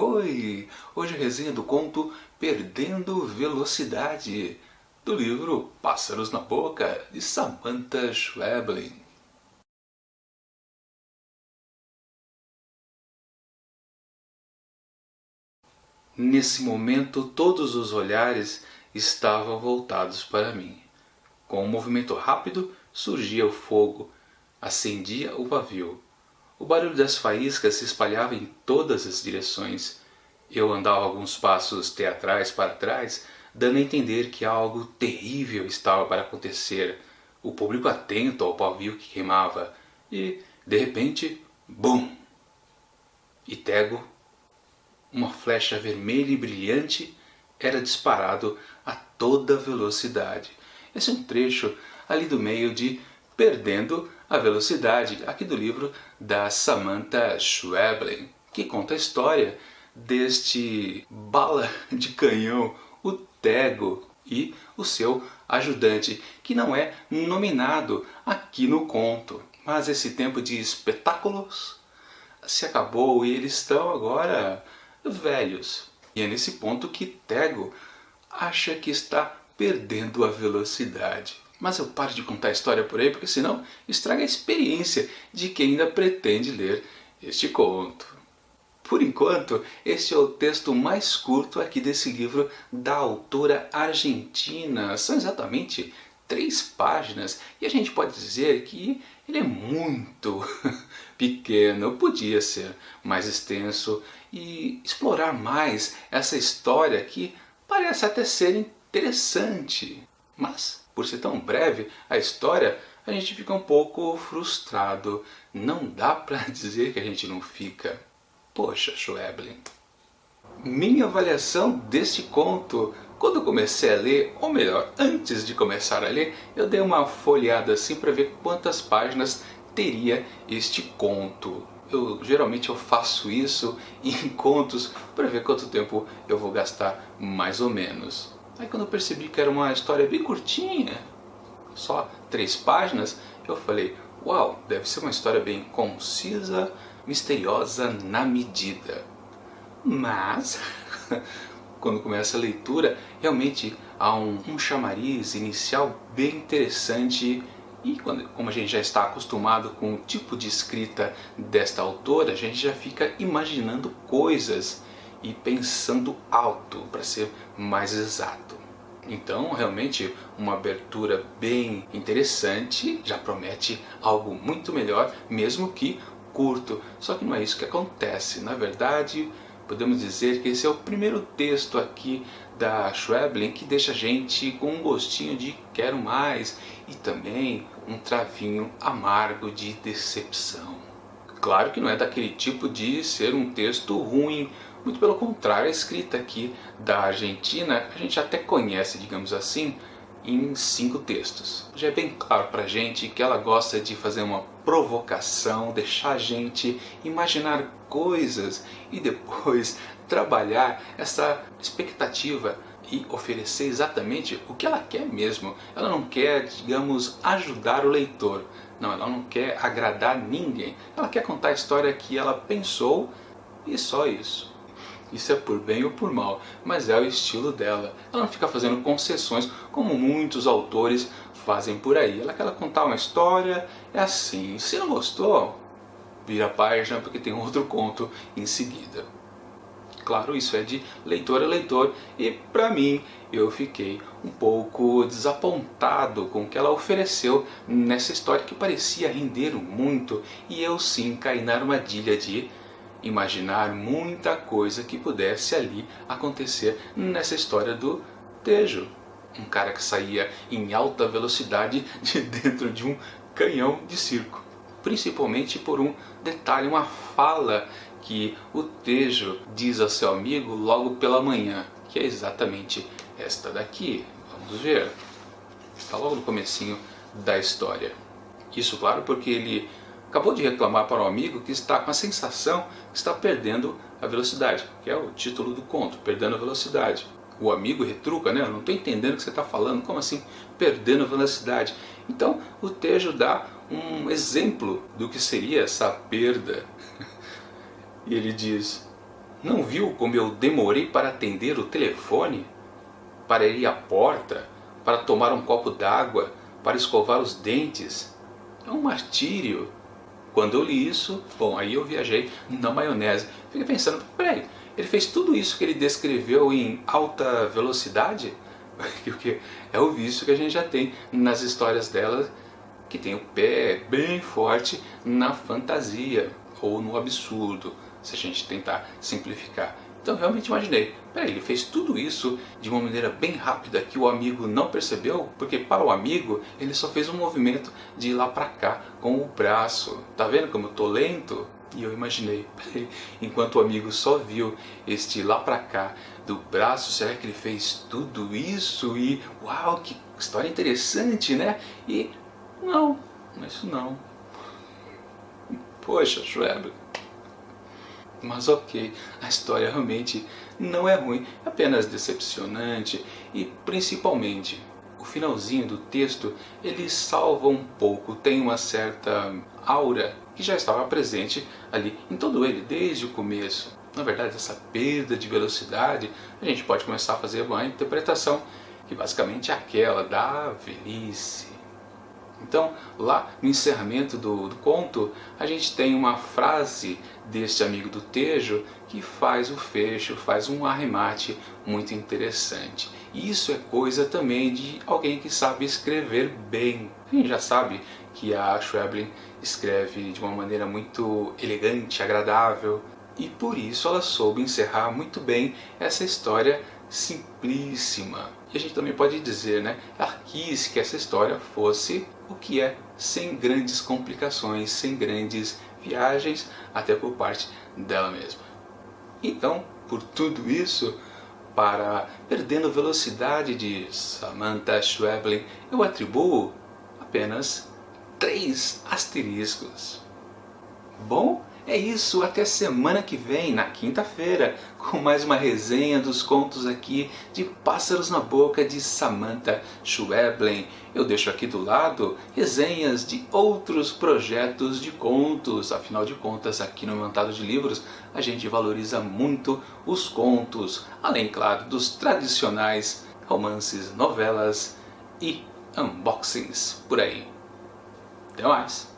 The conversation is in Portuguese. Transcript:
Oi! Hoje a resenha do conto Perdendo Velocidade, do livro Pássaros na Boca, de Samantha Schweblin. Nesse momento todos os olhares estavam voltados para mim. Com um movimento rápido surgia o fogo, acendia o pavio. O barulho das faíscas se espalhava em todas as direções. Eu andava alguns passos teatrais para trás, dando a entender que algo terrível estava para acontecer. O público atento ao pavio que queimava. E, de repente, bum! E Tego, uma flecha vermelha e brilhante, era disparado a toda velocidade. Esse é um trecho ali do meio de Perdendo a Velocidade, aqui do livro da Samantha Schweblin, que conta a história deste bala de canhão, o Tego, e o seu ajudante, que não é nominado aqui no conto. Mas esse tempo de espetáculos se acabou e eles estão agora velhos. E é nesse ponto que Tego acha que está perdendo a velocidade. Mas eu paro de contar a história por aí, porque senão estraga a experiência de quem ainda pretende ler este conto. Por enquanto, este é o texto mais curto aqui desse livro da autora argentina. São exatamente 3 páginas e a gente pode dizer que ele é muito pequeno. Podia ser mais extenso e explorar mais essa história que parece até ser interessante. Mas, por ser tão breve a história, a gente fica um pouco frustrado. Não dá pra dizer que a gente não fica. Poxa, Schweblin. Minha avaliação deste conto, quando eu comecei a ler, ou melhor, antes de começar a ler, eu dei uma folheada assim para ver quantas páginas teria este conto. Geralmente eu faço isso em contos para ver quanto tempo eu vou gastar mais ou menos. Aí quando eu percebi que era uma história bem curtinha, só 3 páginas, eu falei, uau, deve ser uma história bem concisa, misteriosa na medida. Mas, quando começa a leitura, realmente há um chamariz inicial bem interessante. E como a gente já está acostumado com o tipo de escrita desta autora, a gente já fica imaginando coisas e pensando alto, para ser mais exato. Então, realmente, uma abertura bem interessante já promete algo muito melhor, mesmo que curto. Só que não é isso que acontece. Na verdade, podemos dizer que esse é o primeiro texto aqui da Schweblin que deixa a gente com um gostinho de quero mais e também um travinho amargo de decepção. Claro que não é daquele tipo de ser um texto ruim, muito pelo contrário, a escrita aqui da Argentina a gente até conhece, digamos assim, em 5 textos. Já é bem claro pra gente que ela gosta de fazer uma provocação, deixar a gente imaginar coisas e depois trabalhar essa expectativa e oferecer exatamente o que ela quer mesmo. Ela não quer, digamos, ajudar o leitor. Não, ela não quer agradar ninguém. Ela quer contar a história que ela pensou e só isso. Isso é por bem ou por mal, mas é o estilo dela. Ela não fica fazendo concessões como muitos autores fazem por aí. Ela quer contar uma história, é assim. Se não gostou, vira a página porque tem outro conto em seguida. Claro, isso é de leitor a leitor e para mim eu fiquei um pouco desapontado com o que ela ofereceu nessa história que parecia render muito e eu sim caí na armadilha de imaginar muita coisa que pudesse ali acontecer nessa história do Tejo. Um cara que saía em alta velocidade de dentro de um canhão de circo. Principalmente por um detalhe, uma fala que o Tejo diz ao seu amigo logo pela manhã, que é exatamente esta daqui. Vamos ver. Está logo no comecinho da história. Isso, claro, porque ele acabou de reclamar para o amigo que está com a sensação que está perdendo a velocidade, que é o título do conto, Perdendo a Velocidade. O amigo retruca, né? Eu não estou entendendo o que você está falando, como assim perdendo a velocidade? Então o Tejo dá um exemplo do que seria essa perda. E ele diz, Não viu como eu demorei para atender o telefone? Para ir à porta? Para tomar um copo d'água? Para escovar os dentes? É um martírio. Quando eu li isso, bom, aí eu viajei na maionese. Fiquei pensando, peraí, ele fez tudo isso que ele descreveu em alta velocidade? Porque é o vício que a gente já tem nas histórias dela, que tem o pé bem forte na fantasia ou no absurdo, se a gente tentar simplificar. Então eu realmente imaginei, peraí, ele fez tudo isso de uma maneira bem rápida que o amigo não percebeu, porque para o amigo ele só fez um movimento de ir lá para cá com o braço. Tá vendo como eu tô lento? E eu imaginei, peraí, enquanto o amigo só viu este lá para cá do braço, será que ele fez tudo isso? E uau, que história interessante, né? E não, isso não. Poxa, Schweblin. Mas ok, a história realmente não é ruim, é apenas decepcionante e principalmente o finalzinho do texto ele salva um pouco, tem uma certa aura que já estava presente ali em todo ele desde o começo. Na verdade, essa perda de velocidade a gente pode começar a fazer uma interpretação que basicamente é aquela da velhice. Então, lá no encerramento do conto, a gente tem uma frase deste amigo do Tejo que faz o fecho, faz um arremate muito interessante. E isso é coisa também de alguém que sabe escrever bem. A gente já sabe que a Schweblin escreve de uma maneira muito elegante, agradável, e por isso ela soube encerrar muito bem essa história simplíssima. E a gente também pode dizer, né, ela quis que essa história fosse o que é, sem grandes complicações, sem grandes viagens, até por parte dela mesma. Então, por tudo isso, para Perdendo Velocidade de Samantha Schweblin, eu atribuo apenas 3 asteriscos. Bom, é isso, até semana que vem, na quinta-feira, com mais uma resenha dos contos aqui de Pássaros na Boca de Samantha Schweblin. Eu deixo aqui do lado resenhas de outros projetos de contos, afinal de contas aqui no Montado de Livros a gente valoriza muito os contos, além claro dos tradicionais romances, novelas e unboxings por aí. Até mais!